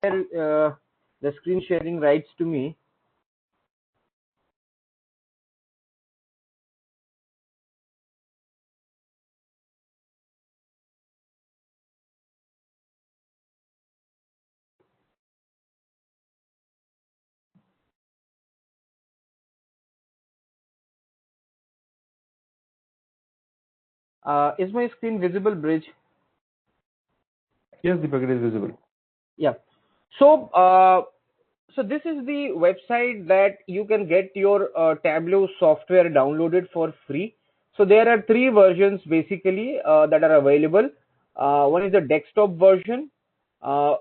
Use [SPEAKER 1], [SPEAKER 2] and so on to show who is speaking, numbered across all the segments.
[SPEAKER 1] the screen sharing rights to me. Is my screen visible, Bridge?
[SPEAKER 2] Yes, Deepak, it is visible.
[SPEAKER 1] Yeah. So, so this is the website that you can get your Tableau software downloaded for free. So there are three versions basically that are available. One is the desktop version,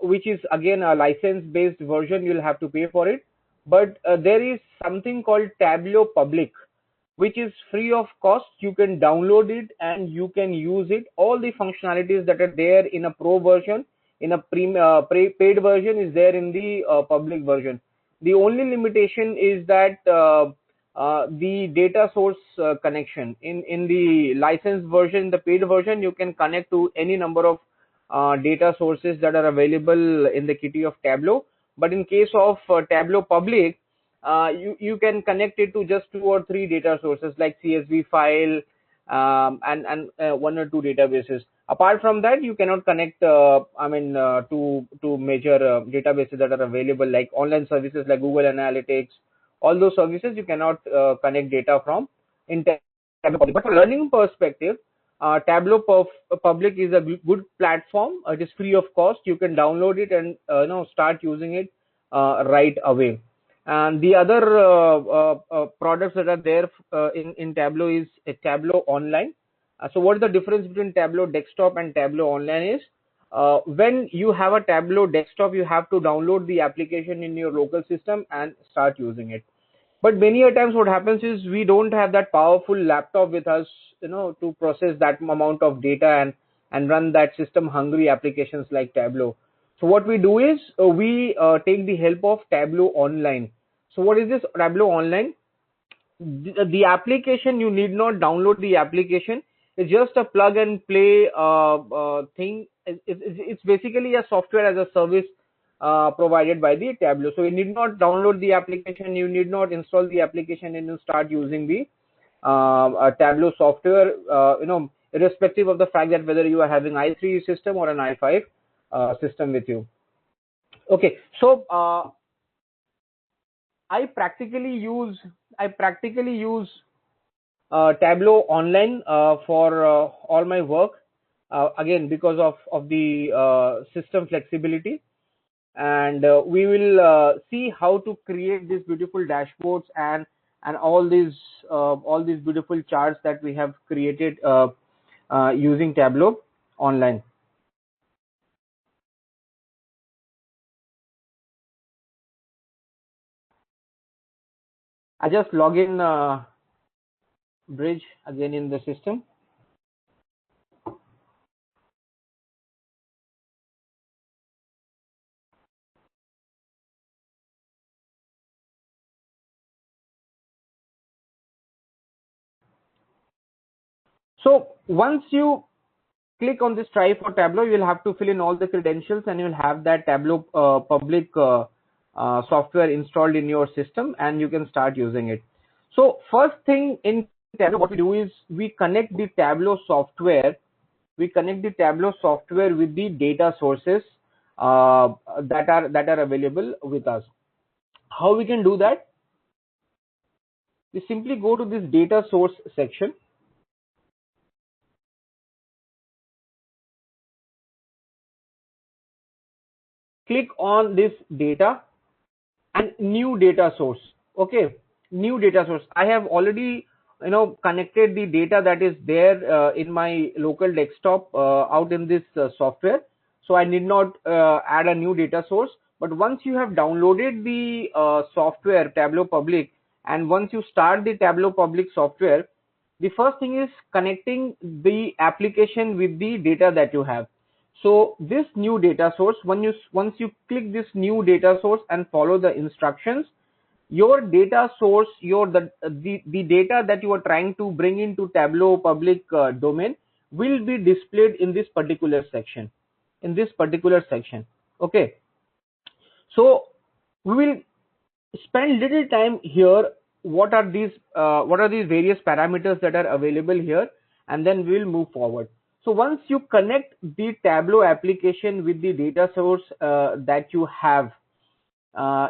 [SPEAKER 1] which is again a license-based version. You'll have to pay for it. But there is something called Tableau Public, which is free of cost. You can download it and you can use it. All the functionalities that are there in a pro version, in a paid version, is there in the public version. The only limitation is that the data source connection. In the licensed version, the paid version, you can connect to any number of data sources that are available in the kitty of Tableau. But in case of Tableau Public, you can connect it to just 2 or 3 data sources like CSV file, and 1 or 2 databases. Apart from that, you cannot connect to major databases that are available, like online services like Google Analytics. All those services you cannot connect data from in Tableau Public. But from learning perspective, Tableau Public is a good platform. It is free of cost. You can download it and start using it right away. And the other products that are there in Tableau is a Tableau Online. So what is the difference between Tableau Desktop and Tableau Online is, when you have a Tableau Desktop, you have to download the application in your local system and start using it. But many a times what happens is we don't have that powerful laptop with us, to process that amount of data and run that system hungry applications like Tableau. So what we do is we take the help of Tableau Online. So what is this Tableau Online? The application, you need not download the application. It's just a plug and play thing. It's basically a software as a service provided by the Tableau. So you need not download the application, you need not install the application, and you start using the Tableau software, irrespective of the fact that whether you are having i3 system or an i5 system with you. Okay, so I practically use Tableau Online for all my work, again because of the system flexibility. And we will see how to create these beautiful dashboards and all these beautiful charts that we have created using Tableau Online. I just log in Bridge again in the system. So once you click on this try for Tableau, you will have to fill in all the credentials and you will have that Tableau public software installed in your system and you can start using it. So first thing in Tableau, what we do is we connect the Tableau software. We connect the Tableau software with the data sources that are available with us. How we can do that? We simply go to this data source section. Click on this data and new data source. Okay, new data source. I have already connected the data that is there in my local desktop out in this software, so I need not add a new data source. But once you have downloaded the software Tableau Public, and once you start the Tableau Public software, the first thing is connecting the application with the data that you have. So this new data source, once you click this new data source and follow the instructions, your data source, the data that you are trying to bring into Tableau Public domain will be displayed in this particular section. Okay. So we will spend little time here. What are these various parameters that are available here, and then we will move forward. So once you connect the Tableau application with the data source that you have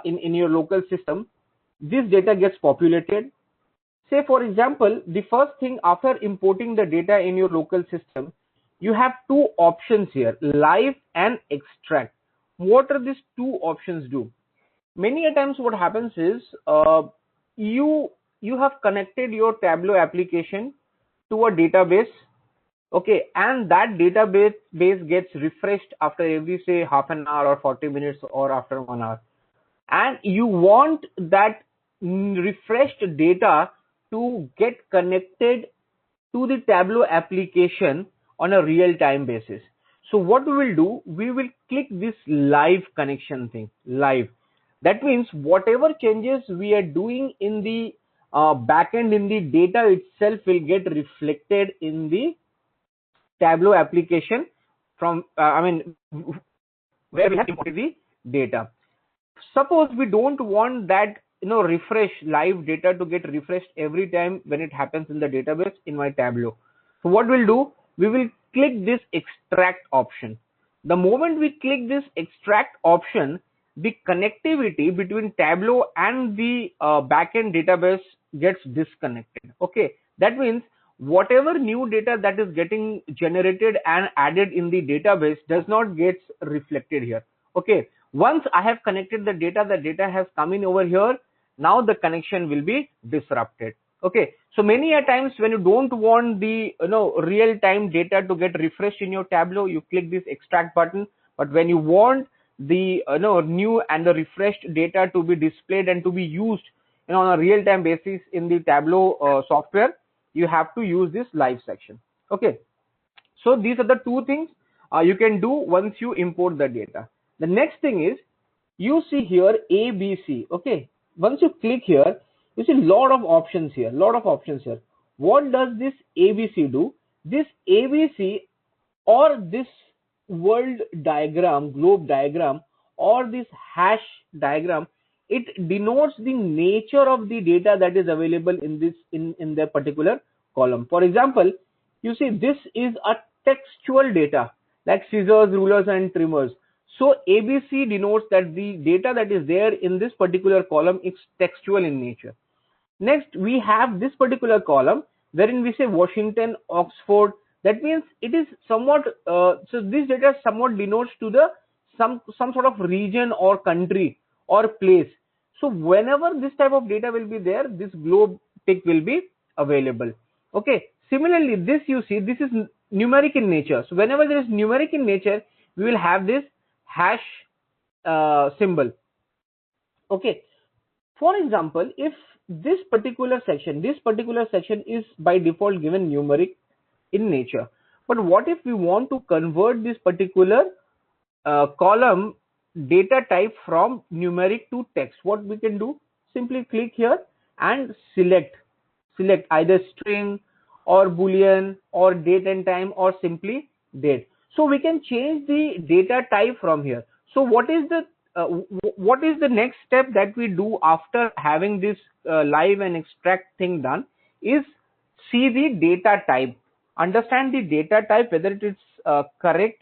[SPEAKER 1] in your local system, this data gets populated. Say for example, the first thing after importing the data in your local system, you have two options here, live and extract. What are these two options do? Many a times what happens is you you have connected your Tableau application to a database, okay, and that database gets refreshed after every say half an hour or 40 minutes or after 1 hour, and you want that refreshed data to get connected to the Tableau application on a real time basis. So what we will do, we will click this live connection thing, live. That means whatever changes we are doing in the backend, in the data itself, will get reflected in the Tableau application from, where we have imported the data. Suppose we don't want that refresh live data to get refreshed every time when it happens in the database in my Tableau. So what we'll do, we will click this extract option. The moment we click this extract option, the connectivity between Tableau and the backend database gets disconnected. Okay, that means whatever new data that is getting generated and added in the database does not get reflected here. Okay, once I have connected the data has come in over here. Now the connection will be disrupted. Okay, so many a times when you don't want the real time data to get refreshed in your Tableau, you click this extract button. But when you want the new and the refreshed data to be displayed and to be used on a real time basis in the Tableau software, you have to use this live section. Okay, so these are the two things you can do once you import the data. The next thing is, you see here ABC. Okay, once you click here, you see lot of options here. What does this ABC do? This ABC, or this world diagram, globe diagram, or this hash diagram, it denotes the nature of the data that is available in this in the particular column. For example, you see this is a textual data like scissors, rulers and trimmers. So ABC denotes that the data that is there in this particular column is textual in nature. Next, we have this particular column wherein we say Washington, Oxford. That means it is somewhat, so this data somewhat denotes to the some sort of region or country or place. So whenever this type of data will be there, this globe tick will be available. Okay. Similarly, this you see, this is numeric in nature. So whenever there is numeric in nature, we will have this hash symbol. Okay. For example, if this particular section is by default given numeric in nature, but what if we want to convert this particular column data type from numeric to text? What we can do, simply click here and select either string or boolean or date and time or simply date. So we can change the data type from here. So what is the next step that we do after having this live and extract thing done is see the data type, understand the data type, whether it is correct,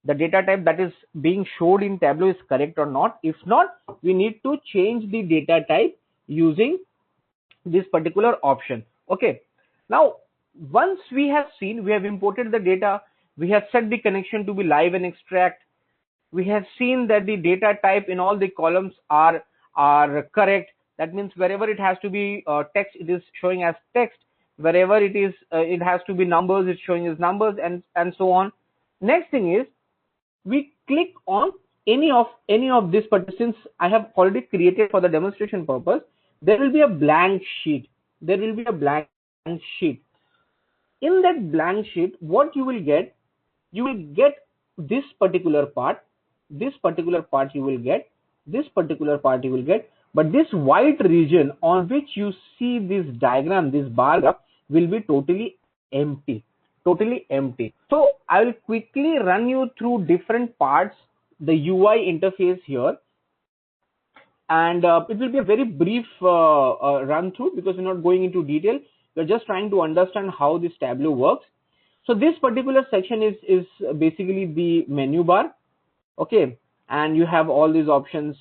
[SPEAKER 1] the data type that is being showed in Tableau is correct or not. If not, we need to change the data type using this particular option. Okay, now once we have seen, we have imported the data, we have set the connection to be live and extract, we have seen that the data type in all the columns are correct. That means wherever it has to be text, it is showing as text. Wherever it is it has to be numbers, it's showing as numbers, and so on. Next thing is, we click on any of this, but since I have already created for the demonstration purpose, there will be a blank sheet. In that blank sheet, what you will get this particular part, you will get, but this white region on which you see this diagram, this bar graph, will be totally empty. So I will quickly run you through different parts, the UI interface here. and it will be a very brief run through, because we're not going into detail. We're just trying to understand how this Tableau works. So this particular section is basically the menu bar. Okay, and you have all these options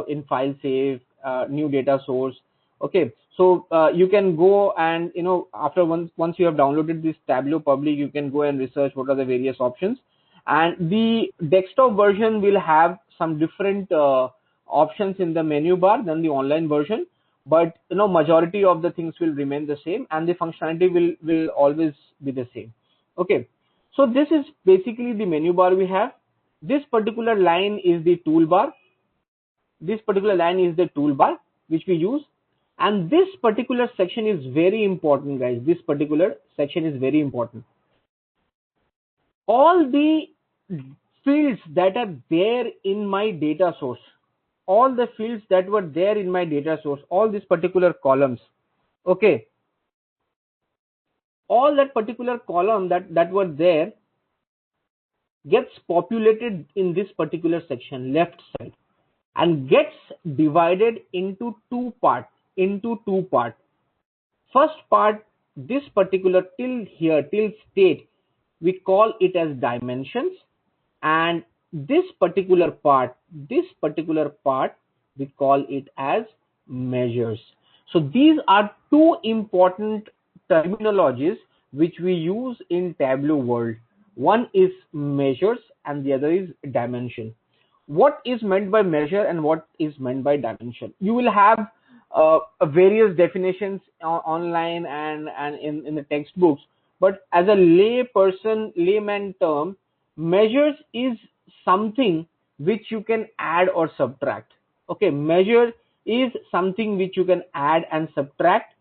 [SPEAKER 1] in file save, new data source. Okay, so you can go and, after once you have downloaded this Tableau public, you can go and research what are the various options. And the desktop version will have some different options in the menu bar than the online version, but majority of the things will remain the same, and the functionality will always be the same. Okay, so this is basically the menu bar we have. This particular line is the toolbar. This particular line is the toolbar which we use. And this particular section is very important, guys. This particular section is very important. All the fields that are there in my data source, all the fields that were there in my data source, all these particular columns, okay, all that particular column that were there gets populated in this particular section, left side, and gets divided into two parts. First part, this particular till here, till state, we call it as dimensions, and this particular part, we call it as measures. So these are two important terminologies which we use in Tableau world. One is measures and the other is dimension. What is meant by measure and what is meant by dimension? You will have various definitions online and in the textbooks, but as a layman term, measures is something which you can add or subtract. Okay, measure is something which you can add and subtract,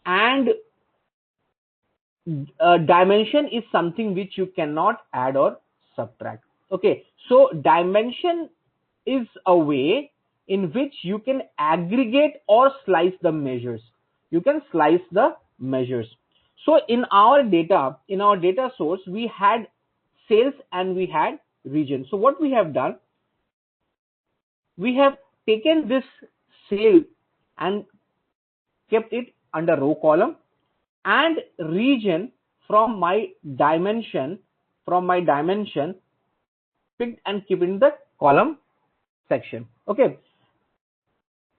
[SPEAKER 1] and dimension is something which you cannot add or subtract. Okay, so dimension is a way in which you can aggregate or slice the measures. You can slice the measures. So in our data source, we had sales and we had region. So what we have done, we have taken this sale and kept it under row column, and region from my dimension picked and kept in the column section. Okay,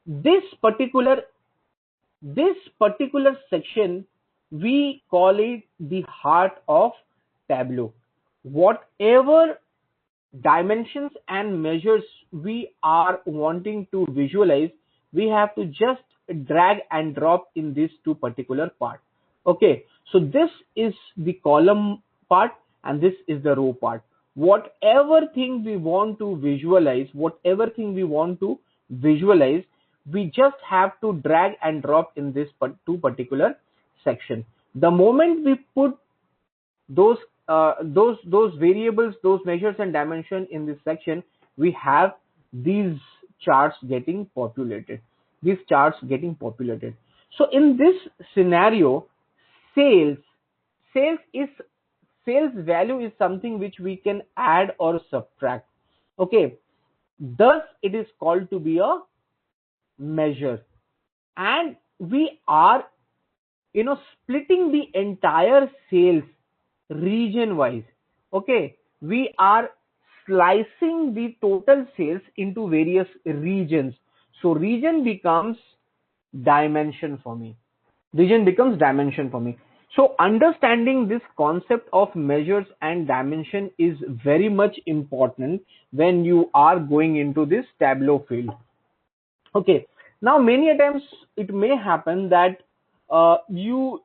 [SPEAKER 1] this particular section, we call it the heart of Tableau. Whatever dimensions and measures we are wanting to visualize, we have to just drag and drop in these two particular parts. Okay, so this is the column part and this is the row part. Whatever thing we want to visualize, we just have to drag and drop in this two particular section. The moment we put those variables, those measures and dimension in this section, we have these charts getting populated. So in this scenario, sales value is something which we can add or subtract. Okay, thus it is called to be a measure, and we are splitting the entire sales region wise. Okay, we are slicing the total sales into various regions. So region becomes dimension for me. So understanding this concept of measures and dimension is very much important when you are going into this Tableau field. Okay, now many a times it may happen that you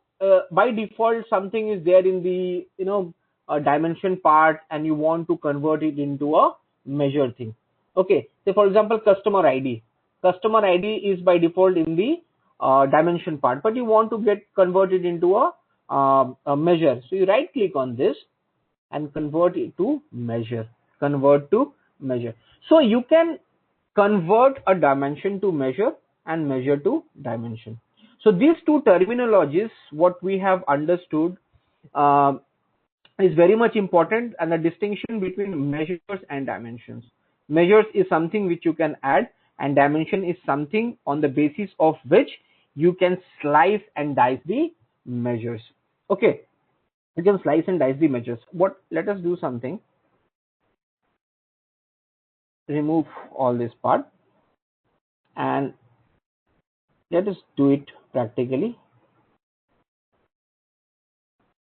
[SPEAKER 1] by default something is there in the dimension part and you want to convert it into a measure thing. Okay, so for example, customer ID is by default in the dimension part, but you want to get converted into a measure. So you right click on this and convert it to measure. So you can convert a dimension to measure and measure to dimension. So these two terminologies, what we have understood is very much important, and the distinction between measures and dimensions. Measures is something which you can add, and dimension is something on the basis of which you can slice and dice the measures. Okay, you can slice and dice the measures. Let us do something. Remove all this part and let us do it practically.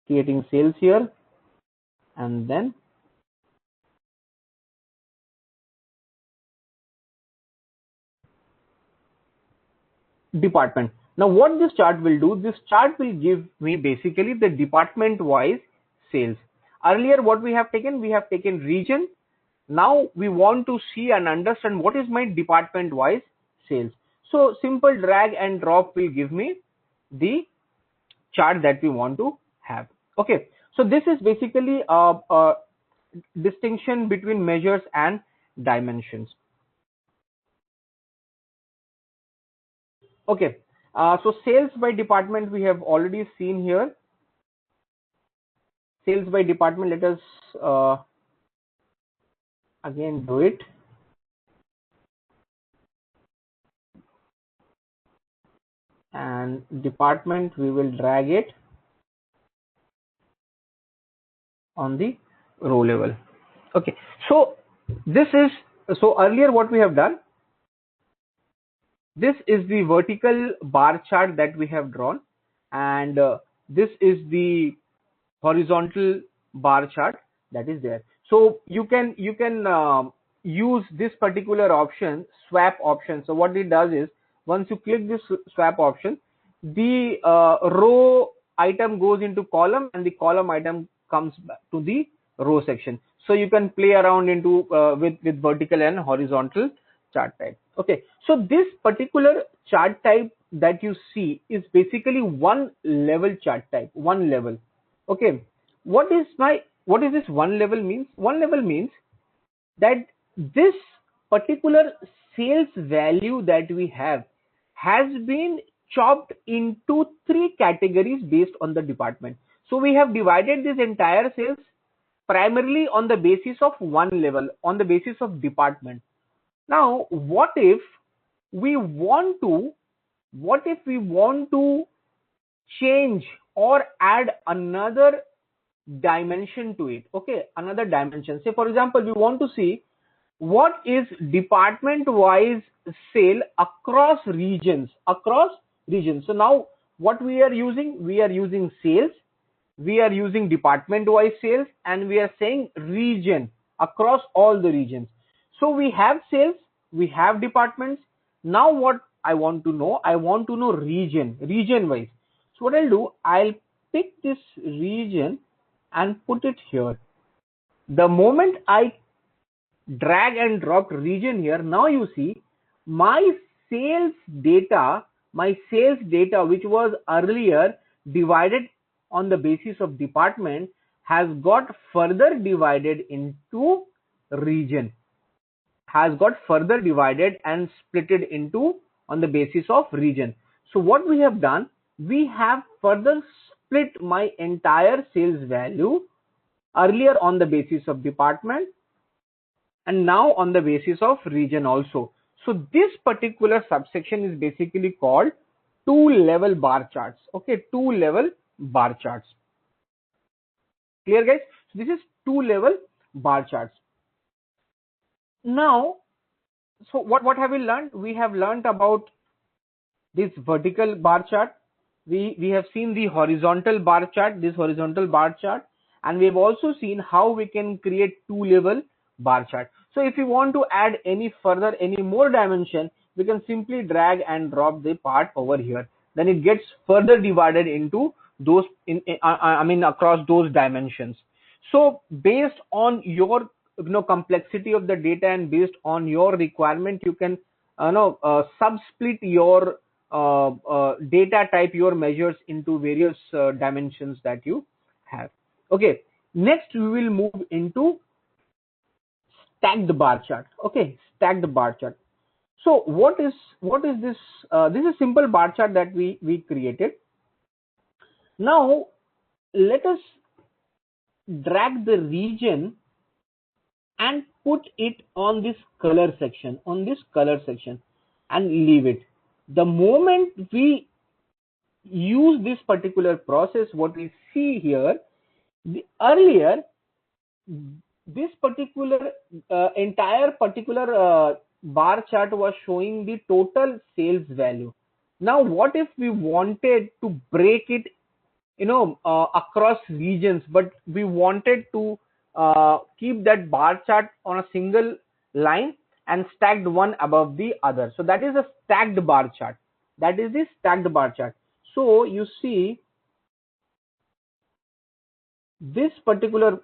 [SPEAKER 1] Creating sales here and then department. Now what this chart will do, this chart will give me basically the department wise sales. Earlier what we have taken region. Now we want to see and understand what is my department wise sales. So simple drag and drop will give me the chart that we want to have. Okay, so this is basically a distinction between measures and dimensions. Okay, so sales by department we have already seen here. Sales by department, let us again do it. And department, we will drag it on the row level. Okay, so this is, so earlier what we have done, this is the vertical bar chart that we have drawn, and this is the horizontal bar chart that is there. So you can use this particular option, swap option. So what it does is, once you click this swap option, the row item goes into column and the column item comes back to the row section. So you can play around into with vertical and horizontal chart type. Okay, so this particular chart type that you see is basically one level chart type, one level. Okay, what is this one level means? One level means that this particular sales value that we have has been chopped into three categories based on the department. So we have divided this entire sales primarily on the basis of one level, on the basis of department. Now, what if we want to change or add another dimension to it? Okay, another dimension. Say for example, we want to see what is department wise sale across regions. So now what we are using sales, we are using department wise sales, and we are saying region, across all the regions. So we have sales, we have departments. Now what I want to know region wise. So what I'll do, I'll pick this region and put it here. The moment I drag and drop region here, now you see my sales data which was earlier divided on the basis of department has got further divided into region, has got further divided and splitted into on the basis of region. So what we have done, we have further split my entire sales value, earlier on the basis of department and now on the basis of region also. So this particular subsection is basically called two level bar charts. Okay, two level bar charts. Clear guys? So this is two level bar charts. Now, so what have we learned? We have learned about this vertical bar chart. We have seen the horizontal bar chart, this horizontal bar chart, and we have also seen how we can create two level bar chart. So if you want to add any more dimension, we can simply drag and drop the part over here. Then it gets further divided into those across those dimensions. So based on your complexity of the data and based on your requirement, you can subsplit your data type, your measures into various dimensions that you have. Okay, next we will move into stacked bar chart. Okay, stacked bar chart. So what is this? This is simple bar chart that we created. Now let us drag the region and put it on this color section, and leave it. The moment we use this particular process, what we see here, earlier this particular entire particular bar chart was showing the total sales value. Now what if we wanted to break it, across regions, but we wanted to keep that bar chart on a single line and stacked one above the other? So that is a stacked bar chart. That is the stacked bar chart. So you see this particular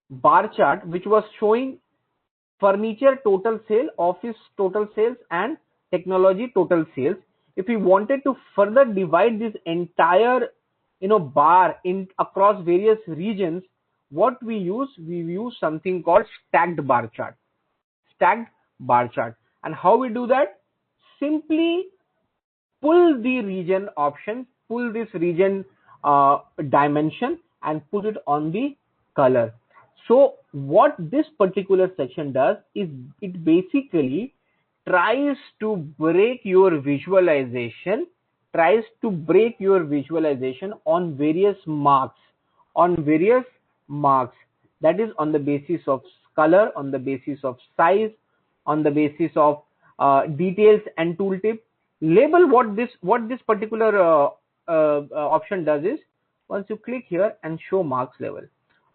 [SPEAKER 1] bar chart, which was showing furniture total sale, office total sales, and technology total sales. If we wanted to further divide this entire bar in across various regions, what we use something called stacked bar chart. And how we do that? Simply pull the region option, pull this region dimension, and put it on the color. So what this particular section does is it basically tries to break your visualization, on various marks, that is on the basis of color, on the basis of size, on the basis of details and tooltip. Label. What this particular option does is, once you click here and show marks level,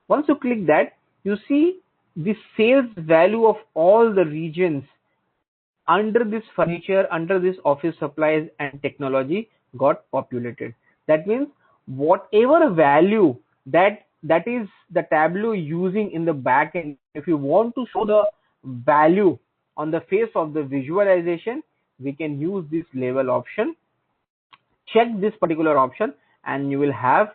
[SPEAKER 1] once you click that, you see the sales value of all the regions under this furniture, under this office supplies and technology got populated. That means whatever value that is the Tableau using in the back end, if you want to show the value on the face of the visualization, we can use this label option. Check this particular option and you will have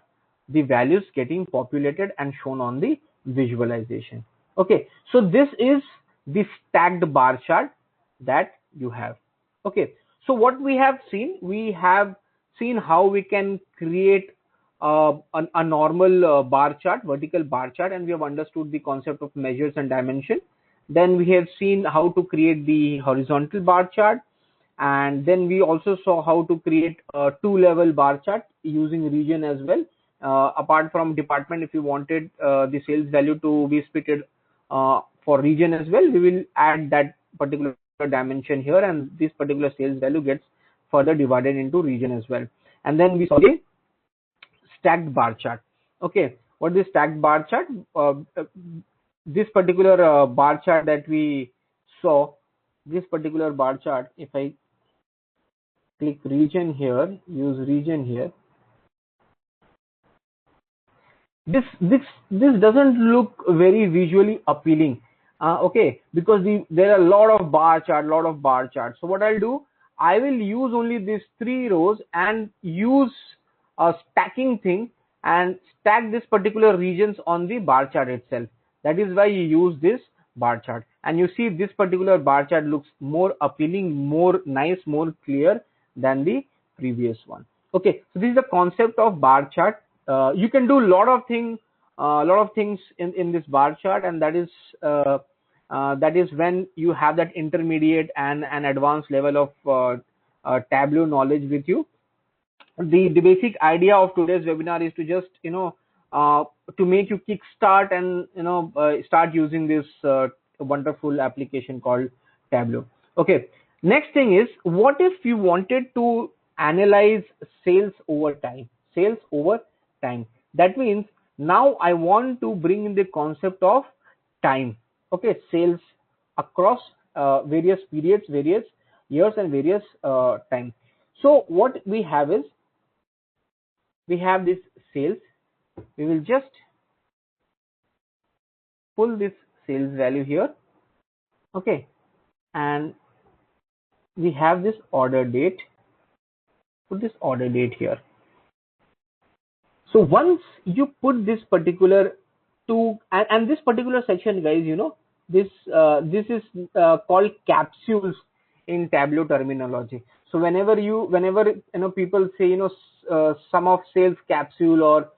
[SPEAKER 1] the values getting populated and shown on the visualization. Okay, so this is the stacked bar chart that you have. Okay, so what we have seen how we can create a normal bar chart, vertical bar chart, and we have understood the concept of measures and dimension. Then we have seen how to create the horizontal bar chart, and then we also saw how to create a two-level bar chart using region as well. Apart from department, if you wanted the sales value to be split for region as well, we will add that particular dimension here, and this particular sales value gets further divided into region as well. And then we saw the stacked bar chart. Okay, what is stacked bar chart? This particular bar chart that we saw, this particular bar chart, if I click region here, use region here, this doesn't look very visually appealing, okay, because there are a lot of bar charts. So what I'll do, I will use only these 3 rows and use a stacking thing and stack this particular regions on the bar chart itself. That is why you use this bar chart, and you see this particular bar chart looks more appealing, more nice, more clear than the previous one. Okay, so this is the concept of bar chart. You can do a lot of things in this bar chart, and that is when you have that intermediate and an advanced level of Tableau knowledge with you. The basic idea of today's webinar is to just to make you kickstart and start using this wonderful application called Tableau. Okay, next thing is, what if you wanted to analyze sales over time? That means now I want to bring in the concept of time. Okay, sales across various periods, various years, and various time. So what we have is, we have this sales. We will just pull this sales value here. Okay, and we have this order date. Put this order date here. So once you put this particular and this particular section, guys, this is called capsules in Tableau terminology. So whenever people say sum of sales capsule, or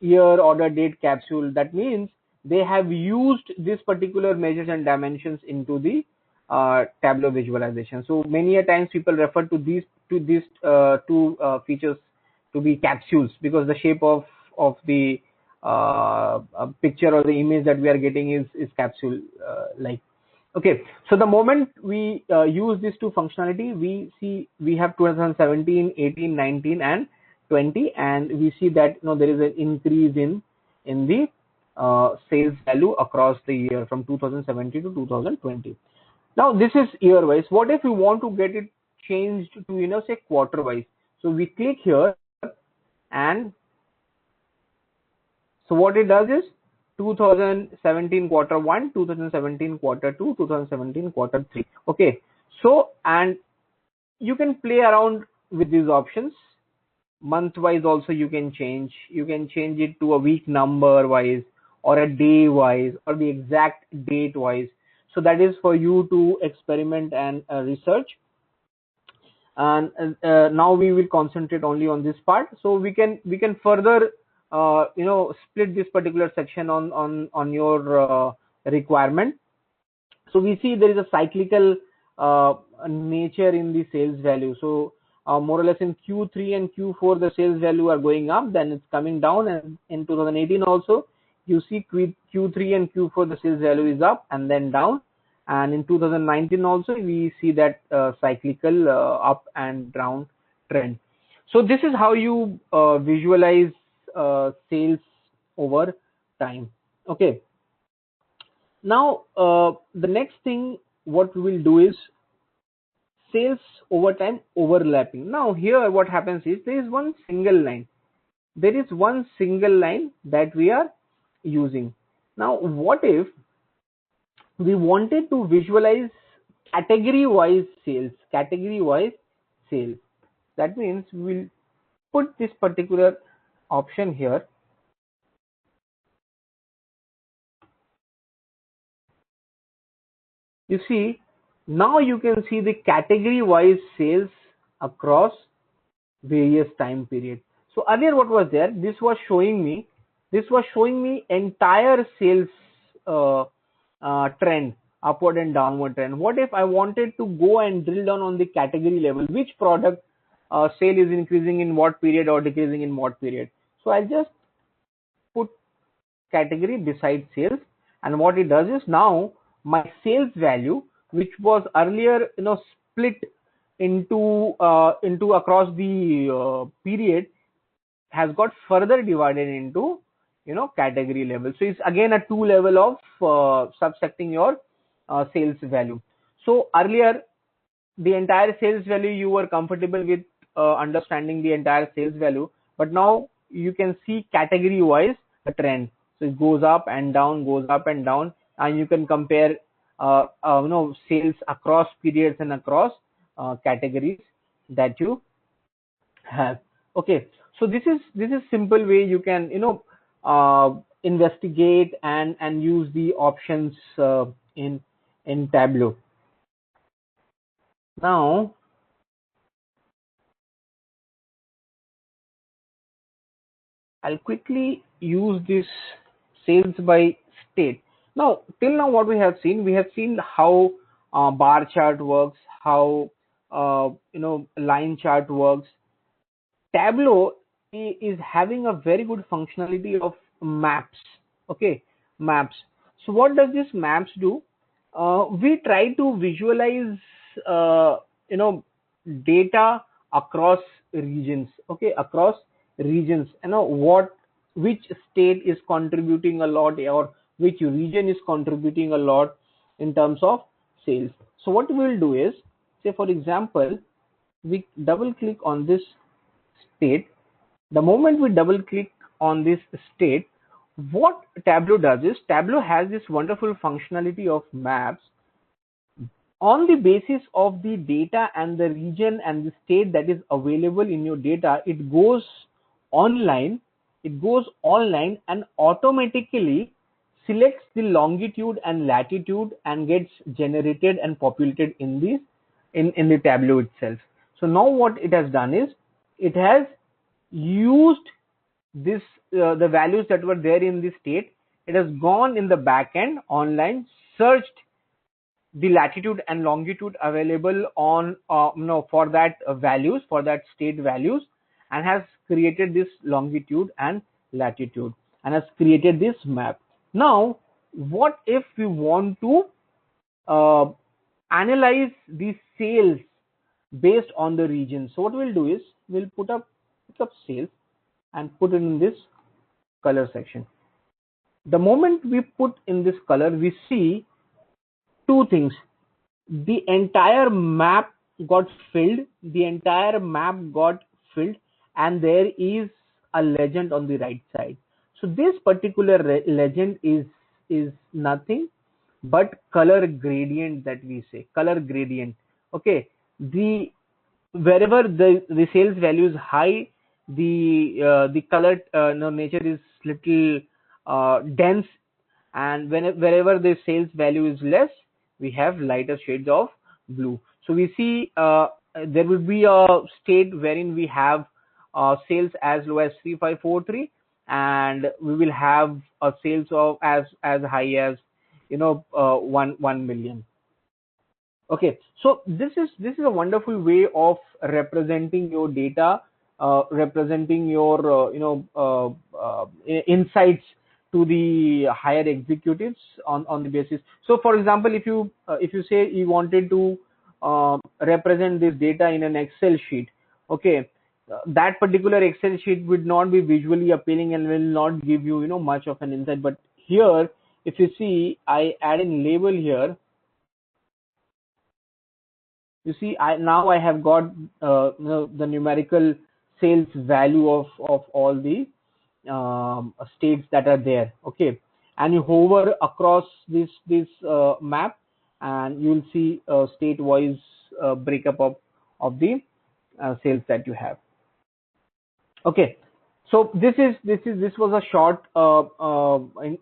[SPEAKER 1] year, order, date, capsule. That means they have used this particular measures and dimensions into the Tableau visualization. So many a times people refer to these two features to be capsules, because the shape of the picture or the image that we are getting is capsule like. Okay, so the moment we use these two functionality, we see we have 2017, 18, 19, and 20, and we see that there is an increase in the sales value across the year from 2017 to 2020. Now this is year wise. What if we want to get it changed to say quarter wise? So we click here, and so what it does is 2017 quarter 1, 2017 quarter 2, 2017 quarter 3. Okay, so and you can play around with these options. Month wise also you can change it to a week number wise, or a day wise, or the exact date wise. So that is for you to experiment and research. And now we will concentrate only on this part. So we can further split this particular section on your requirement. So we see there is a cyclical nature in the sales value. So more or less in Q3 and Q4 the sales value are going up, then it's coming down, and in 2018 also you see Q3 and Q4 the sales value is up and then down, and in 2019 also we see that cyclical up and down trend. So this is how you visualize sales over time. Okay, now the next thing what we will do is sales over time overlapping. Now here what happens is there is one single line that we are using. Now what if we wanted to visualize category wise sales? That means we will put this particular option here. You see, now you can see the category wise sales across various time periods. So earlier what was there, this was showing me entire sales trend, upward and downward trend. What if I wanted to go and drill down on the category level, which product sale is increasing in what period or decreasing in what period? So I'll just put category beside sales, and what it does is now my sales value, which was earlier split into across the period, has got further divided into category level. So it's again a two level of subsecting your sales value. So earlier the entire sales value you were comfortable with understanding the entire sales value, but now you can see category wise a trend. So it goes up and down, and you can compare sales across periods and across categories that you have. Okay, so this is simple way you can investigate and use the options in Tableau. Now I'll quickly use this sales by state. Now till now what we have seen how bar chart works, how line chart works. Tableau is having a very good functionality of maps. Okay, maps. So what does this maps do? We try to visualize data across regions. Okay, across regions, which state is contributing a lot, or which region is contributing a lot in terms of sales. So what we will do is, say for example, we double click on this state. The moment we double click on this state, what Tableau does is, Tableau has this wonderful functionality of maps. On the basis of the data and the region and the state that is available in your data, it goes online and automatically selects the longitude and latitude and gets generated and populated in the Tableau itself. So now what it has done is, it has used this the values that were there in the state, it has gone in the backend online, searched the latitude and longitude available on for that values, for that state values, and has created this longitude and latitude, and has created this map. Now what if we want to uh, analyze the sales based on the region? So what we'll do is we'll pick up sales and put it in this color section. The moment we put in this color, we see two things. The entire map got filled, the entire map got filled, and there is a legend on the right side. So this particular legend is nothing but color gradient, that we say color gradient. Okay, the wherever the sales value is high, the color no, nature is little dense, and wherever the sales value is less, we have lighter shades of blue. So we see there will be a state wherein we have sales as low as 3543, and we will have a sales of as high as 1 million. Okay, so this is a wonderful way of representing your data, representing your insights to the higher executives on the basis. So for example, if you say you wanted to represent this data in an Excel sheet, okay, that particular Excel sheet would not be visually appealing and will not give you much of an insight. But here, if you see, I add in label here. You see, now I have got the numerical sales value of all the states that are there. Okay, and you hover across this map, and you'll see a state wise breakup of the sales that you have. Okay, so this was a short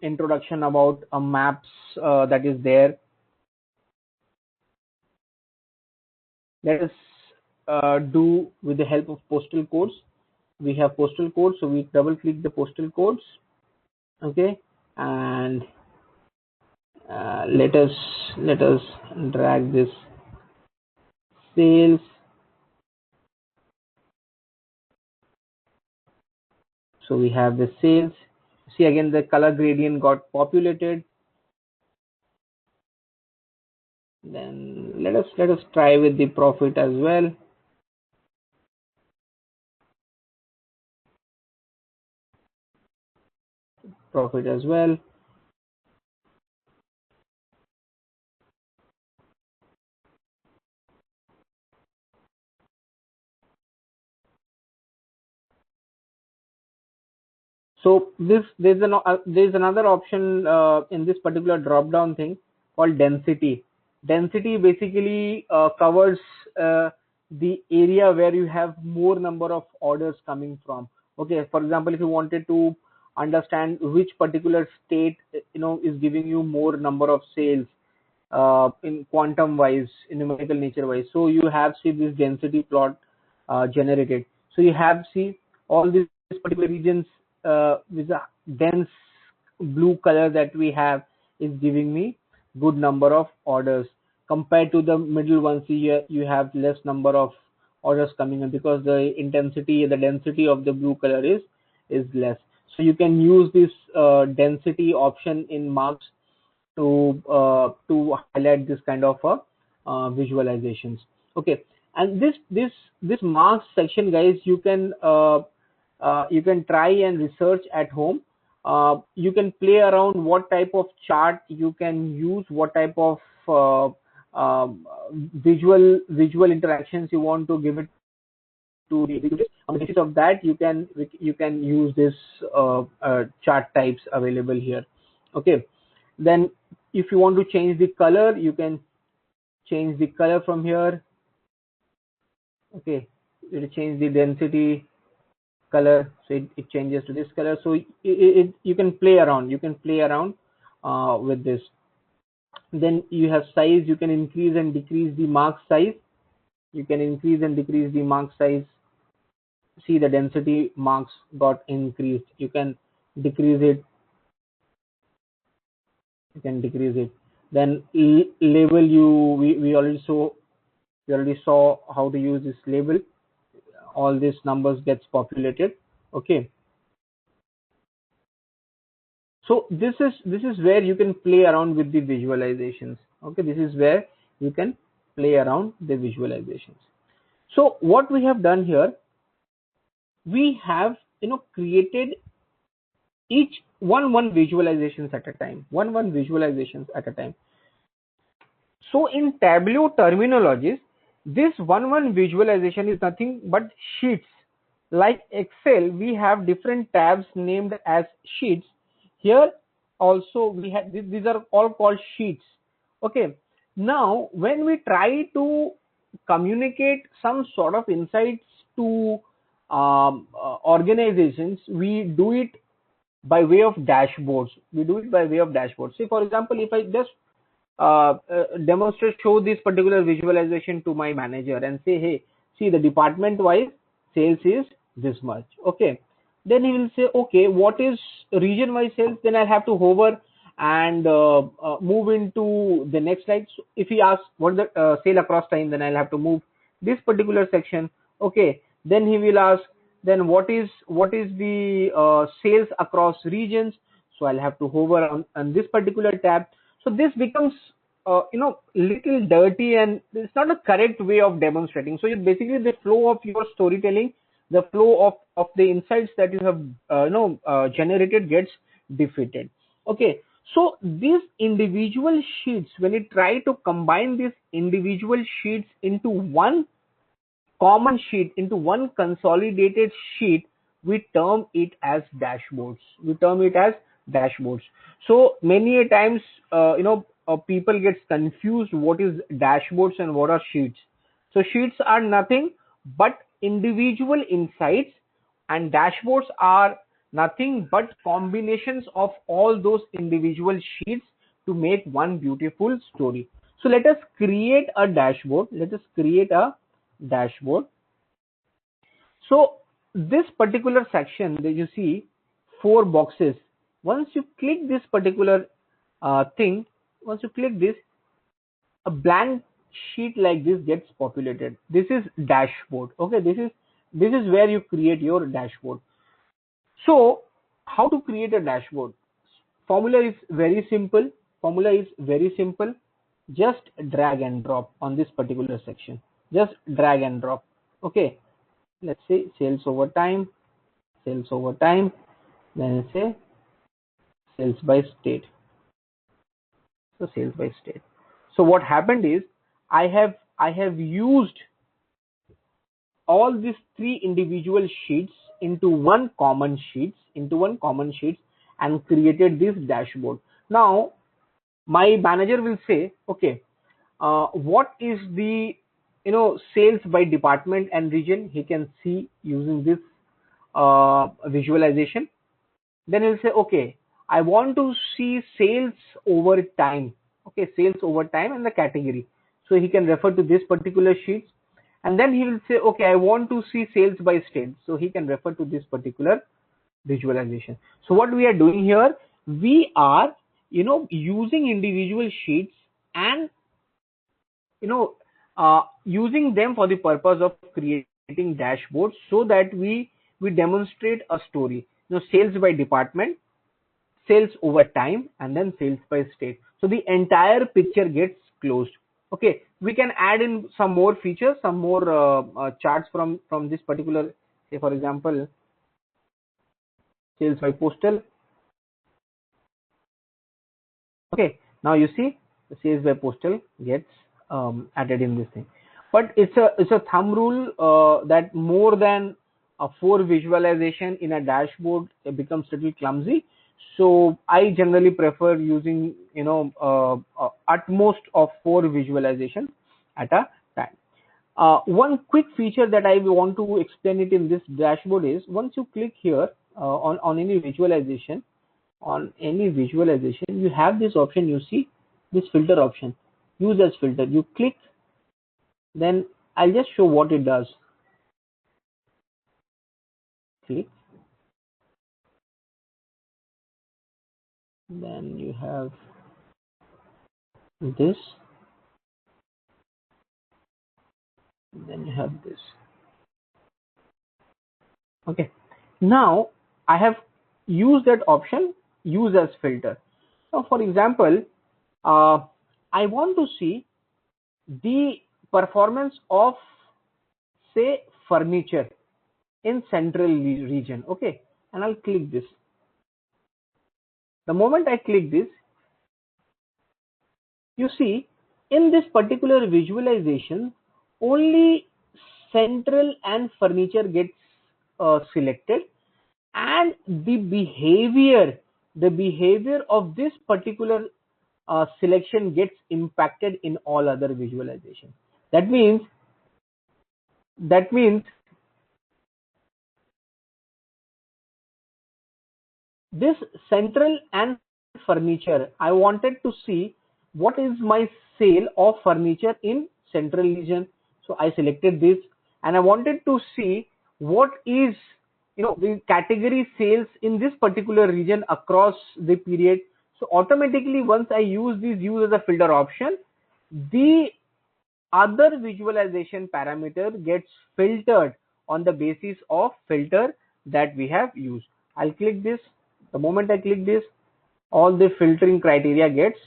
[SPEAKER 1] introduction about maps that is there. Let us do with the help of postal codes. We have postal codes, so we double click the postal codes. Okay, and let us drag this sales. So we have the sales. See, again the color gradient got populated. Then let us try with the profit as well. Profit as well. So there's another option in this particular drop down thing called density. Density basically covers the area where you have more number of orders coming from. Okay, for example, if you wanted to understand which particular state is giving you more number of sales in quantum wise, in numerical nature wise, so you have see this density plot generated. So you have see all these particular regions with a dense blue color that we have is giving me good number of orders, compared to the middle ones here you have less number of orders coming in, because the density of the blue color is less. So you can use this density option in marks to highlight this kind of visualizations. Okay, and this marks section, guys, you can try and research at home. You can play around what type of chart you can use, what type of visual interactions you want to give it to the executives. On the basis of that, you can use this chart types available here. Okay, then if you want to change the color, you can change the color from here. Okay, it will change the density color, so it changes to this color. So you can play around with this. Then you have size. You can increase and decrease the mark size. You can increase and decrease the mark size see the density marks got increased. You can decrease it. You can decrease it. Then label, we already saw how to use this label. All these numbers gets populated. Okay. So this is where you can play around with the visualizations. Okay, this is where you can play around the visualizations. So what we have done here, we have created each one visualizations at a time, one visualizations at a time. So in Tableau terminologies, this one visualization is nothing but sheets. Like Excel, we have different tabs named as sheets. Here also we have, these are all called sheets. Okay. Now when we try to communicate some sort of insights to organizations, we do it by way of dashboards. We do it by way of dashboards. Say for example, if I just show this particular visualization to my manager and say, hey, see the department wise sales is this much. Okay, then he will say, okay, what is region wise sales? Then I'll have to hover and move into the next slide. So if he asks what is the sale across time, then I'll have to move this particular section. Okay, then he will ask, then what is the sales across regions? So I'll have to hover on this particular tab. So this becomes little dirty, and it's not a correct way of demonstrating. So it basically the flow of your storytelling, the flow of the insights that you have generated gets defeated. Okay, so these individual sheets, when you try to combine these individual sheets into one common sheet, into one consolidated sheet, we term it as dashboards. So many a times people gets confused what is dashboards and what are sheets. So sheets are nothing but individual insights, and dashboards are nothing but combinations of all those individual sheets to make one beautiful story. So let us create a dashboard. So this particular section that you see, 4 boxes, once you click this particular thing, once you click this, a blank sheet like this gets populated. This is dashboard. Okay, this is where you create your dashboard. So how to create a dashboard? Formula is very simple. Just drag and drop on this particular section. Just drag and drop. Okay, let's say sales over time, then say sales by state. So sales by state. So what happened is I have used all these 3 individual sheets into one common sheet and created this dashboard. Now my manager will say, okay, what is the sales by department and region? He can see using this visualization. Then he'll say, okay, I want to see sales over time. Okay, sales over time and the category. So he can refer to this particular sheet, and then he will say, okay, I want to see sales by state. So he can refer to this particular visualization. So what we are doing here, we are using individual sheets and using them for the purpose of creating dashboards, so that we demonstrate a story. Sales by department, sales over time, and then sales by state. So the entire picture gets closed. Okay, we can add in some more features, some more charts from this particular, say for example, sales by postal. Okay, now you see the sales by postal gets added in this thing. But it's a thumb rule that more than a 4 visualization in a dashboard, it becomes little clumsy. So I generally prefer using at most of 4 visualization at a time. One quick feature that I want to explain it in this dashboard is, once you click here on any visualization, you have this option. You see this filter option, use as filter. You click, then I'll just show what it does. click. Then you have this, then you have this. Okay, now I have used that option, use as filter. So for example, I want to see the performance of, say, furniture in central region. Okay, and I'll click this. The moment I click this, you see in this particular visualization only central and furniture gets selected, and the behavior of this particular selection gets impacted in all other visualization. That means this central and furniture, I wanted to see what is my sale of furniture in central region. So I selected this, and I wanted to see what is, the category sales in this particular region across the period. So automatically, once I use as a filter option, the other visualization parameter gets filtered on the basis of filter that we have used. I'll click this. The moment I click this, all the filtering criteria gets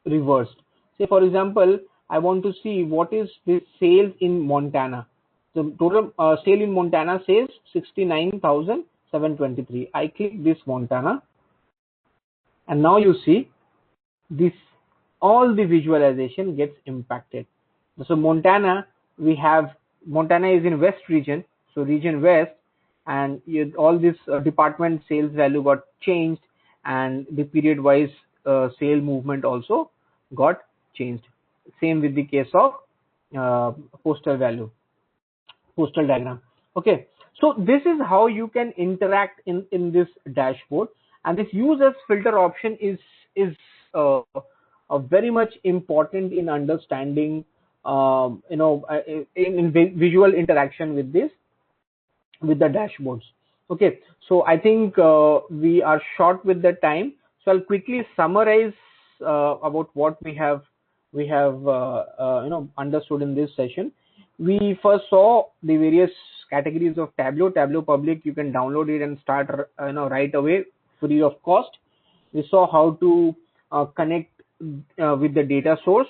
[SPEAKER 1] reversed. Say for example, I want to see what is the sales in Montana. So total sale in Montana says 69,723. I click this Montana, and now you see this, all the visualization gets impacted. So Montana is in West region, so region West, and all this department sales value got changed, and the period wise sale movement also got changed. Same with the case of postal diagram. Okay, so this is how you can interact in this dashboard, and this use as filter option is very much important in understanding in visual interaction with the dashboards. Okay, so I think we are short with the time, so I'll quickly summarize about what we have understood in this session. We first saw the various categories of Tableau public. You can download it and start right away free of cost. We saw how to connect with the data source.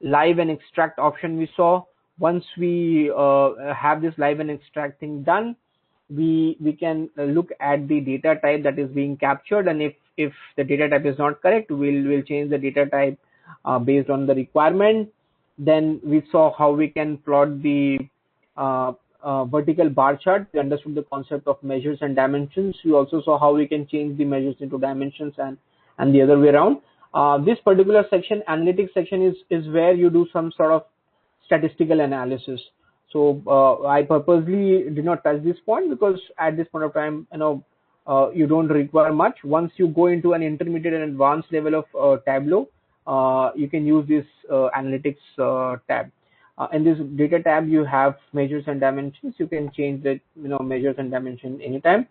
[SPEAKER 1] Live and extract option we saw. Once we have this live and extract thing done, we can look at the data type that is being captured, and if the data type is not correct, we'll change the data type based on the requirement. Then we saw how we can plot the vertical bar chart. We understood the concept of measures and dimensions. We also saw how we can change the measures into dimensions and the other way around. This particular section, analytics section, is where you do some sort of statistical analysis. So I purposely did not touch this point because at this point of time, you don't require much. Once you go into an intermediate and advanced level of Tableau, you can use this analytics tab. In this data tab, you have measures and dimensions. You can change the measures and dimension anytime.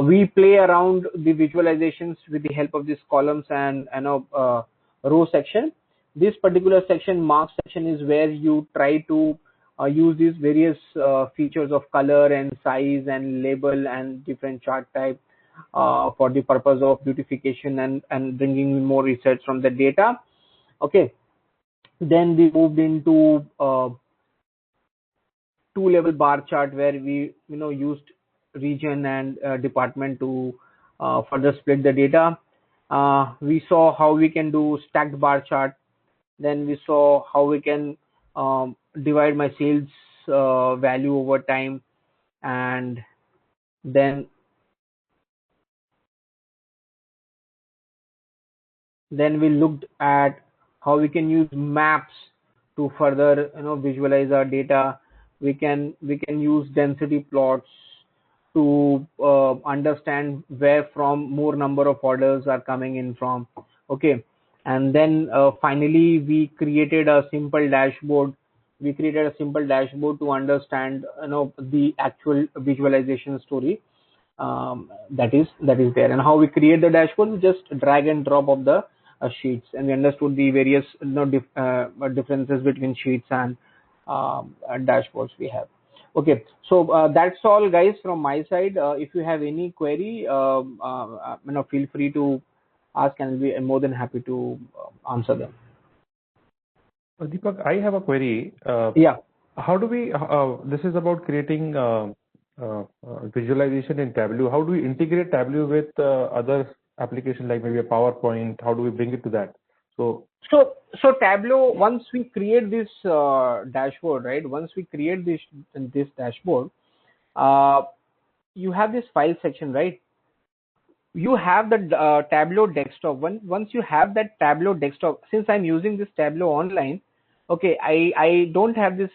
[SPEAKER 1] We play around the visualizations with the help of these columns and row section. This particular section, mark section, is where you try to use these various features of color and size and label and different chart type for the purpose of beautification and bringing more research from the data. Okay, then we moved into two-level bar chart where we used region and department to further split the data. We saw how we can do stacked bar chart. Then we saw how we can divide my sales value over time, and then we looked at how we can use maps to further visualize our data. We can use density plots to understand where from more number of orders are coming in from. Okay, and then finally we created a simple dashboard We created a simple dashboard to understand, the actual visualization story that is there. And how we create the dashboard, we just drag and drop of the sheets, and we understood the various differences between sheets and dashboards we have. Okay, so that's all, guys, from my side. If you have any query, feel free to ask, and I'm more than happy to answer them.
[SPEAKER 2] Deepak, I have a query.
[SPEAKER 1] Yeah.
[SPEAKER 2] How do we, this is about creating visualization in Tableau. How do we integrate Tableau with other applications like maybe a PowerPoint? How do we bring it to that?
[SPEAKER 1] So Tableau, once we create this dashboard, right? Once we create this dashboard, you have this file section, right? You have the Tableau desktop. Once you have that Tableau desktop, since I'm using this Tableau online, okay, I don't have this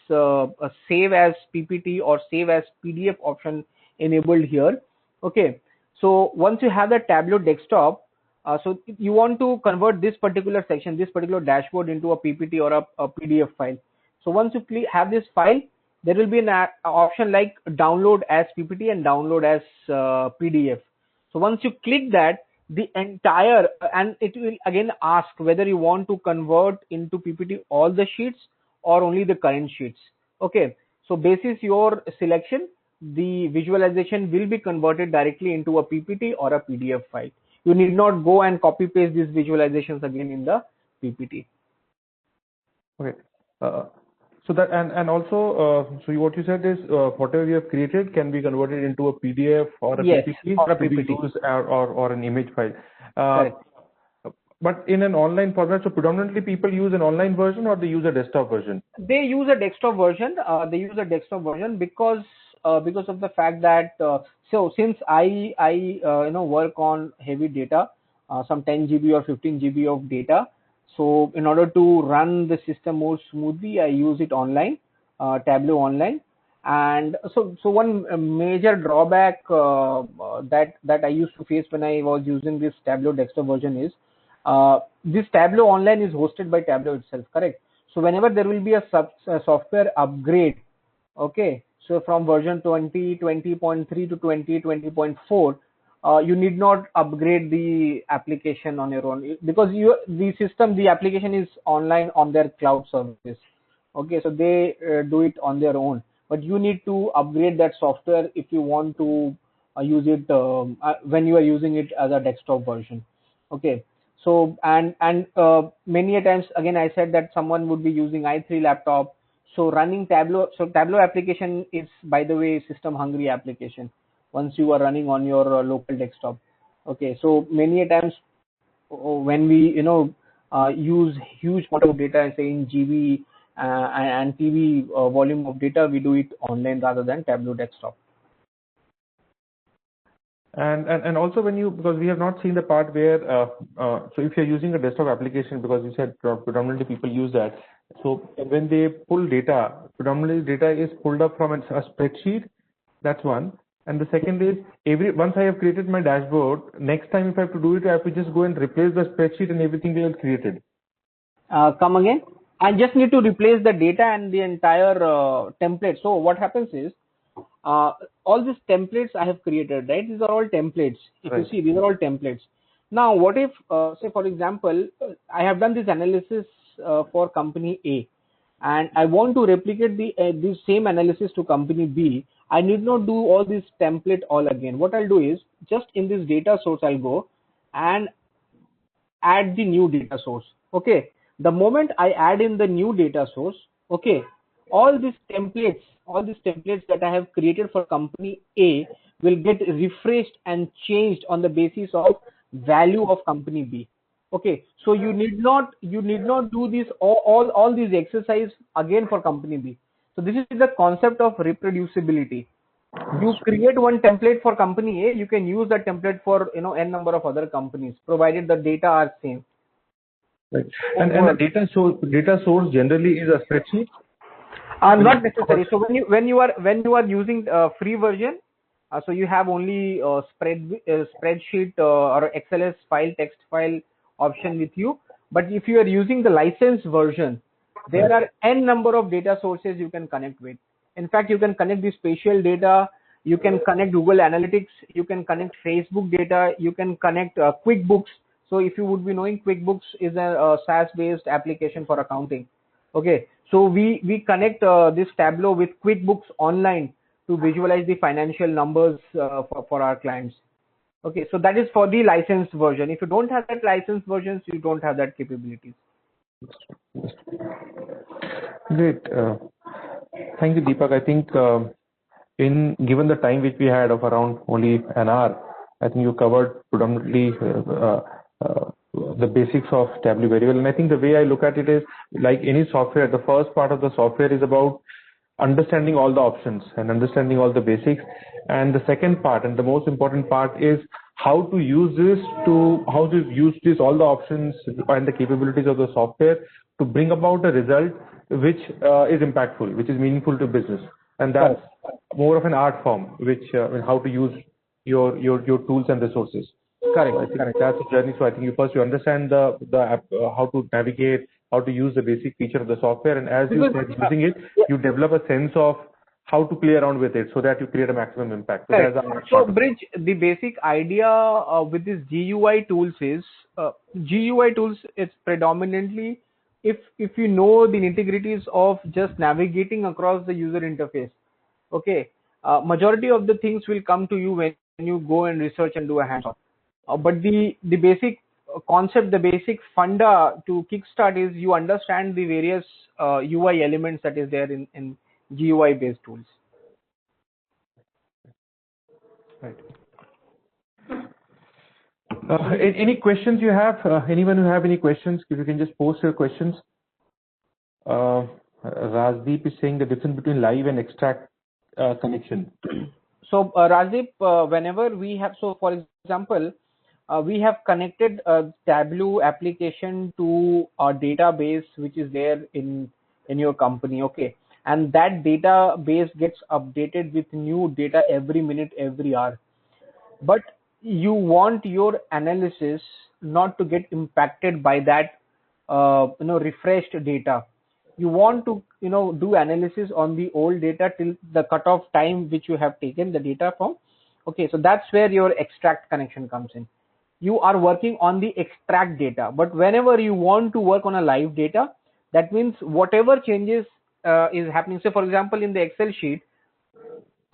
[SPEAKER 1] save as PPT or save as PDF option enabled here. Okay, so once you have the Tableau desktop, so you want to convert this particular section, this particular dashboard into a PPT or a PDF file. So once you have this file, there will be an option like download as PPT and download as PDF. So once you click that, the entire, and it will again ask whether you want to convert into PPT all the sheets or only the current sheets. Okay, so basis your selection, the visualization will be converted directly into a PPT or a PDF file. You need not go and copy paste these visualizations again in the PPT.
[SPEAKER 2] Okay. So that, and also, so what you said is whatever you have created can be converted into a PDF or a
[SPEAKER 1] Yes,
[SPEAKER 2] PPT,
[SPEAKER 1] or a
[SPEAKER 2] to be
[SPEAKER 1] PPT.
[SPEAKER 2] used or an image file.
[SPEAKER 1] Correct.
[SPEAKER 2] But in an online format, so predominantly people use an online version or they use a desktop version?
[SPEAKER 1] They use a desktop version. Because of the fact that so since I work on heavy data, some 10 GB or 15 GB of data. So in order to run the system more smoothly, I use it online, Tableau online. And so one major drawback that I used to face when I was using this Tableau desktop version is this Tableau online is hosted by Tableau itself, correct? So whenever there will be a software upgrade, okay, so from version 20.3 to 20.4, you need not upgrade the application on your own, because the application is online on their cloud service. Okay, so they do it on their own, but you need to upgrade that software if you want to use it when you are using it as a desktop version. Okay, so and many a times, again, I said that someone would be using i3 laptop, so running Tableau. So Tableau application is, by the way, system hungry application once you are running on your local desktop. Okay, so many a times when we use huge amount of data, say in GB and TB volume of data, we do it online rather than Tableau desktop.
[SPEAKER 2] And also when you, because we have not seen the part where, so if you're using a desktop application, because you said predominantly people use that. So when they pull data, predominantly data is pulled up from a spreadsheet. That's one. And the second is, once I have created my dashboard, next time if I have to do it, I have to just go and replace the spreadsheet and everything they have created.
[SPEAKER 1] Come again? I just need to replace the data and the entire template. So what happens is, all these templates I have created, right? These are all templates. If
[SPEAKER 2] Right.
[SPEAKER 1] you see, these are all templates. Now, what if, say for example, I have done this analysis for company A, and I want to replicate the same analysis to company B. I need not do all this template all again. What I'll do is, just in this data source, I'll go and add the new data source. Okay, the moment I add in the new data source, okay, all these templates that I have created for company A will get refreshed and changed on the basis of value of company B. Okay, so you need not do this all these exercise again for company B. So this is the concept of reproducibility. You create one template for company A, you can use that template for n number of other companies, provided the data are same.
[SPEAKER 2] Right. And the data source generally is a spreadsheet?
[SPEAKER 1] Not necessary. So when you are using free version, so you have only spreadsheet or XLS file, text file option with you. But if you are using the licensed version, There are n number of data sources you can connect with. In fact, you can connect the spatial data, you can connect Google Analytics, you can connect Facebook data, you can connect QuickBooks. So if you would be knowing, QuickBooks is a SaaS-based application for accounting. Okay, so we connect this Tableau with QuickBooks Online to visualize the financial numbers for our clients. Okay, so that is for the licensed version. If you don't have that licensed versions, you don't have that capabilities.
[SPEAKER 2] Great. Thank you, Deepak. I think given the time which we had of around only an hour, I think you covered predominantly the basics of Tableau very well. And I think the way I look at it is, like any software, the first part of the software is about understanding all the options and understanding all the basics. And the second part, and the most important part, is how to use all the options and the capabilities of the software to bring about a result which is impactful, which is meaningful to business. And that's more of an art form, which how to use your tools and resources.
[SPEAKER 1] Correct.
[SPEAKER 2] So I think that's a journey. So I think you understand the app, how to navigate, how to use the basic feature of the software, and as you said, using it, you develop a sense of how to play around with it so that you create a maximum impact. So,
[SPEAKER 1] so Bridge, the basic idea with this GUI tools is GUI tools is predominantly if you know the nitty-gritties of just navigating across the user interface. Okay, majority of the things will come to you when you go and research and do a hands-on. But the basic concept, the basic funda to kickstart is you understand the various UI elements that is there in GUI based tools.
[SPEAKER 2] Right. Any questions you have? Anyone who have any questions, if you can just post your questions. Rajdeep is saying the difference between live and extract connection.
[SPEAKER 1] So Rajdeep, whenever we have, so for example, we have connected a Tableau application to a database which is there in your company. Okay, and that database gets updated with new data every minute, every hour. But you want your analysis not to get impacted by that refreshed data. You want to do analysis on the old data till the cutoff time which you have taken the data from. Okay, so that's where your extract connection comes in. You are working on the extract data, but whenever you want to work on a live data, that means whatever changes is happening. So for example, in the Excel sheet,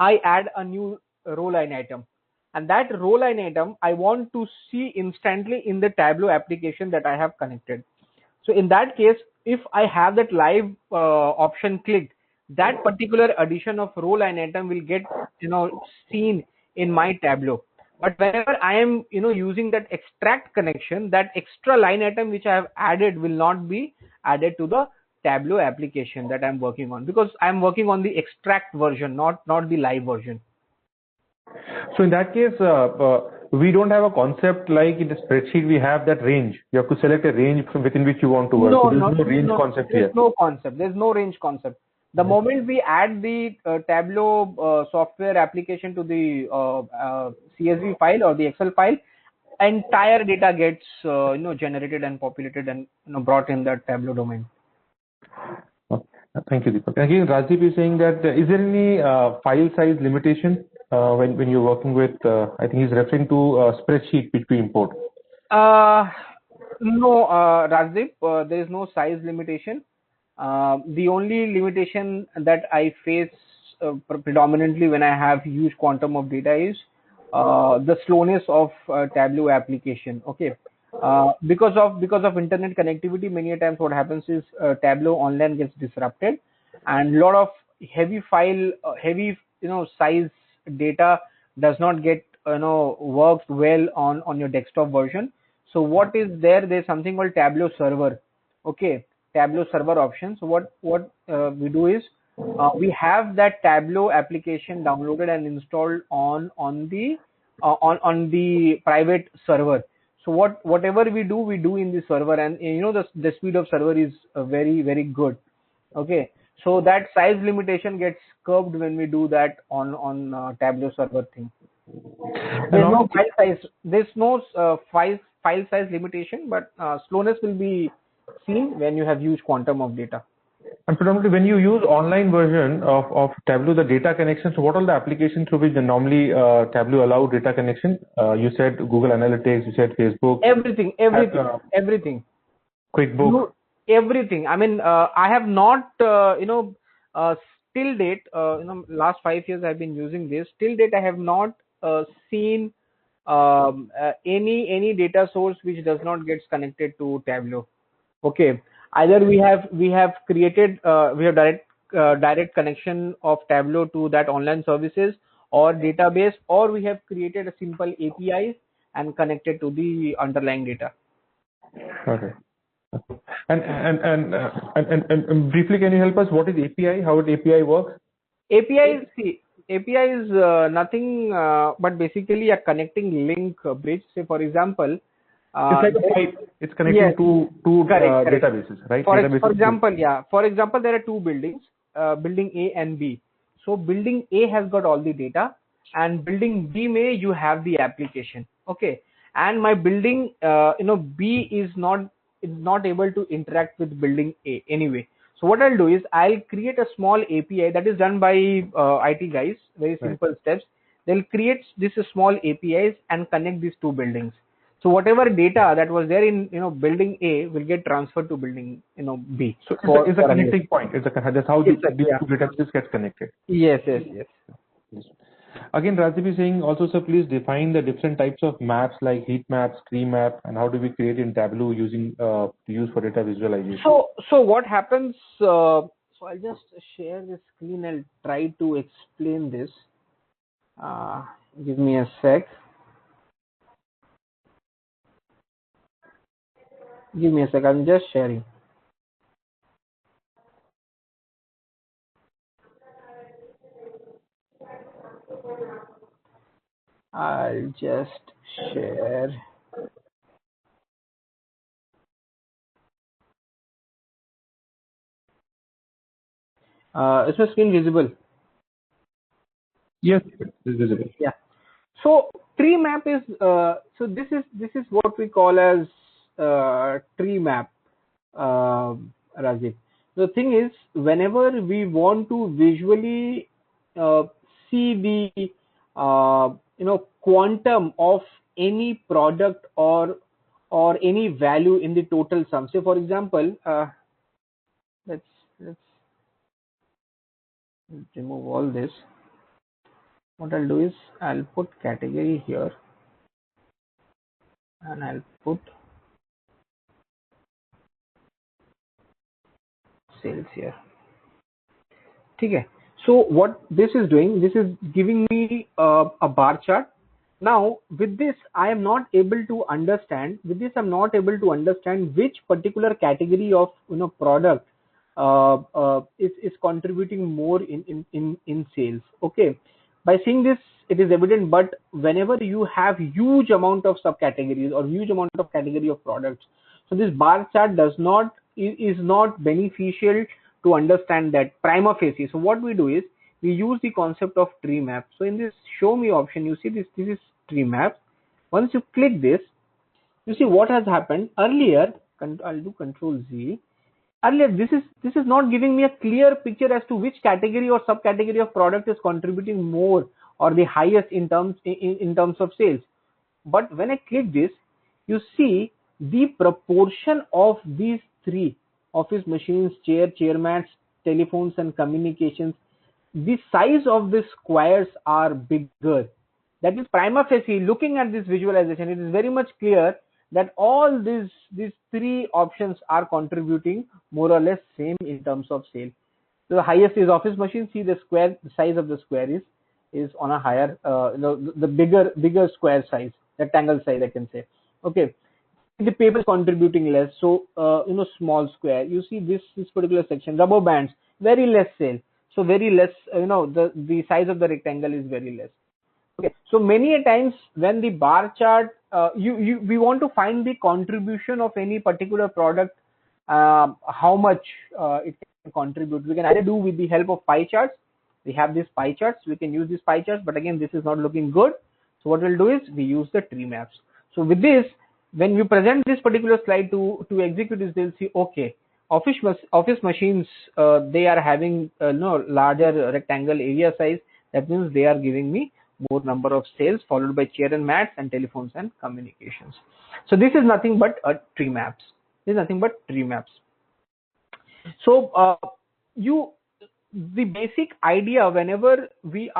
[SPEAKER 1] I add a new row line item, and that row line item I want to see instantly in the Tableau application that I have connected. So in that case, if I have that live option clicked, that particular addition of row line item will get seen in my Tableau. But whenever I am using that extract connection, that extra line item which I have added will not be added to the Tableau application that I'm working on, because I'm working on the extract version, not the live version.
[SPEAKER 2] So in that case, we don't have a concept like in the spreadsheet we have that range. You have to select a range from within which you want to work. So there's no range concept here.
[SPEAKER 1] There's no concept. There's no range concept. The moment we add the Tableau software application to the CSV file or the Excel file, entire data gets generated and populated and brought in the Tableau domain.
[SPEAKER 2] Thank you, Deepak. Again, Rajdeep is saying that is there any file size limitation when you're working with? I think he's referring to a spreadsheet which we import.
[SPEAKER 1] No, Rajdeep, there is no size limitation. The only limitation that I face predominantly when I have huge quantum of data is the slowness of Tableau application. Okay, because of internet connectivity, many times what happens is Tableau online gets disrupted, and a lot of heavy size data does not get worked well on your desktop version. So what is there? There's something called Tableau server. Okay, Tableau server option. So what we do is we have that Tableau application downloaded and installed on the private server. So whatever we do in the server, and the speed of server is very, very good. Okay, so that size limitation gets curbed when we do that on Tableau server thing. There's no file size. There's no file size limitation, but slowness will be seen when you have huge quantum of data.
[SPEAKER 2] And predominantly when you use online version of Tableau, the data connection, so what are the applications through which the normally Tableau allow data connection? You said Google Analytics, you said Facebook,
[SPEAKER 1] Everything, everything.
[SPEAKER 2] QuickBook.
[SPEAKER 1] You, everything. I mean, I have not, uh, till date, last 5 years I've been using this. Till date, I have not seen any data source which does not get connected to Tableau. Okay, either we have created we have direct connection of Tableau to that online services or database, or we have created a simple APIs and connected to the underlying data.
[SPEAKER 2] Okay. And briefly, can you help us? What is API? How would API work?
[SPEAKER 1] API is nothing but basically a connecting link bridge. Say for example,
[SPEAKER 2] It's like a pipe. It's connecting
[SPEAKER 1] yes,
[SPEAKER 2] two
[SPEAKER 1] correct.
[SPEAKER 2] databases, right?
[SPEAKER 1] For
[SPEAKER 2] Databases.
[SPEAKER 1] example, yeah. For example, there are two buildings, building A and B. So building A has got all the data, and building B may you have the application. Okay, and my building, B is not able to interact with building A anyway. So what I'll do is I'll create a small API that is done by IT guys. Very
[SPEAKER 2] Right.
[SPEAKER 1] simple steps. They'll create this small APIs and connect these two buildings. So whatever data that was there in building A will get transferred to building B.
[SPEAKER 2] So
[SPEAKER 1] for
[SPEAKER 2] it's a
[SPEAKER 1] for
[SPEAKER 2] connecting point. That's how these
[SPEAKER 1] yeah.
[SPEAKER 2] two databases get connected.
[SPEAKER 1] Yes.
[SPEAKER 2] Yes. Again, Rajdeep is saying also, sir, please define the different types of maps like heat maps, tree map, and how do we create in Tableau using to use for data visualization.
[SPEAKER 1] So what happens? So I'll just share the screen. I'll try to explain this. Give me a sec. I'm just sharing. I'll just share. Is my screen visible?
[SPEAKER 2] Yes, it's visible.
[SPEAKER 1] Yeah. So tree map is so this is what we call as tree map, Rajiv. The thing is, whenever we want to visually uh, see the quantum of any product or any value in the total sum. Say for example, let's remove all this. What I'll do is I'll put category here and I'll put sales here. Okay. So what this is doing, this is giving me a bar chart. Now with this, I am not able to understand. With this, I'm not able to understand which particular category of product is contributing more in sales. Okay. By seeing this, it is evident. But whenever you have huge amount of subcategories or huge amount of category of products, so this bar chart is not beneficial to understand that prima facie. So what we do is we use the concept of tree map. So in this show me option, you see this is tree map. Once you click this, you see what has happened earlier. I'll do Control Z. Earlier, this is not giving me a clear picture as to which category or subcategory of product is contributing more or the highest in terms of sales. But when I click this, you see the proportion of these three: office machines, chair mats, telephones, and communications. The size of the squares are bigger. That is prima facie. Looking at this visualization, it is very much clear that all these three options are contributing more or less same in terms of sale. So the highest is office machine. See the size of the square is on a higher, the bigger square size, rectangle size, I can say. Okay, the paper is contributing less. So small square. You see this particular section, rubber bands, very less sale. So very less. The size of the rectangle is very less. Okay, so many a times when the bar chart, we want to find the contribution of any particular product, how much it can contribute. We can either do with the help of pie charts. We have these pie charts. We can use these pie charts, but again, this is not looking good. So what we'll do is we use the tree maps. So with this, when we present this particular slide to executives, they'll see, okay, office machines, they are having no larger rectangle area size. That means they are giving me more number of cells, followed by chair and mats and telephones and communications. So this is nothing but tree maps. This is nothing but tree maps. So the basic idea, whenever we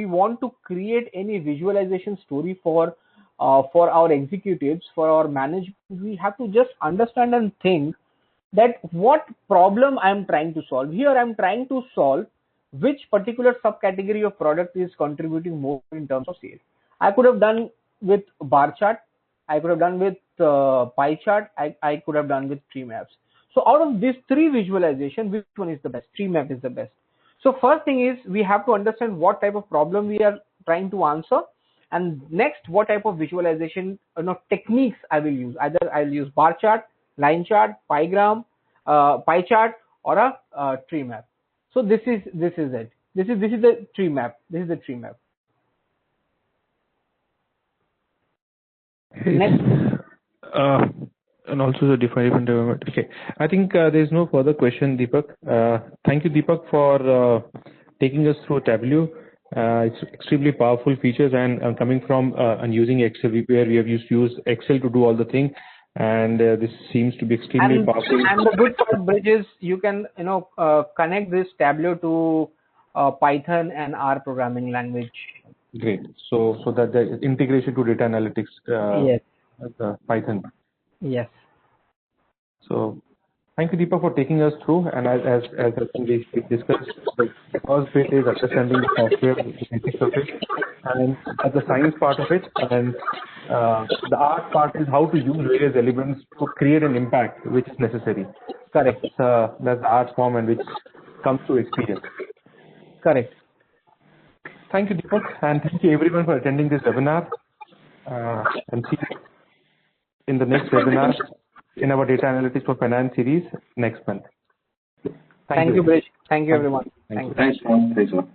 [SPEAKER 1] want to create any visualization story for our executives, for our management, we have to just understand and think that what problem I am trying to solve. Here I am trying to solve which particular subcategory of product is contributing more in terms of sales. I could have done with bar chart, I could have done with pie chart, I could have done with tree maps. So out of these three visualization, which one is the best? Tree map is the best. So first thing is we have to understand what type of problem we are trying to answer, and next what type of visualization techniques I will use. Either I'll use bar chart, line chart, pie chart, or a tree map. So this is it. This is the tree map. This is the tree map. Next.
[SPEAKER 2] And also the defined environment. Okay, I think there is no further question, Deepak. Thank you, Deepak, for taking us through Tableau. It's extremely powerful features, and coming from and using Excel, where we have used to use Excel to do all the thing, and this seems to be extremely powerful.
[SPEAKER 1] And the good part, Bridge, is you can connect this Tableau to Python and R programming language.
[SPEAKER 2] Great. So that the integration to data analytics.
[SPEAKER 1] Yes.
[SPEAKER 2] Python.
[SPEAKER 1] Yes.
[SPEAKER 2] So thank you, Deepak, for taking us through. And as we discussed, the first bit is understanding the software, the basics of it, and the science part of it, and the art part is how to use various elements to create an impact which is necessary.
[SPEAKER 1] Correct.
[SPEAKER 2] That's the art form, and which comes through experience.
[SPEAKER 1] Correct.
[SPEAKER 2] Thank you, Deepak, and thank you everyone for attending this webinar. And see you in the next webinar in our data analytics for finance series next month.
[SPEAKER 1] Thank you, Bridge. Thank you, everyone.
[SPEAKER 2] Thank you.
[SPEAKER 3] Thanks, Ron. Thanks, Ron.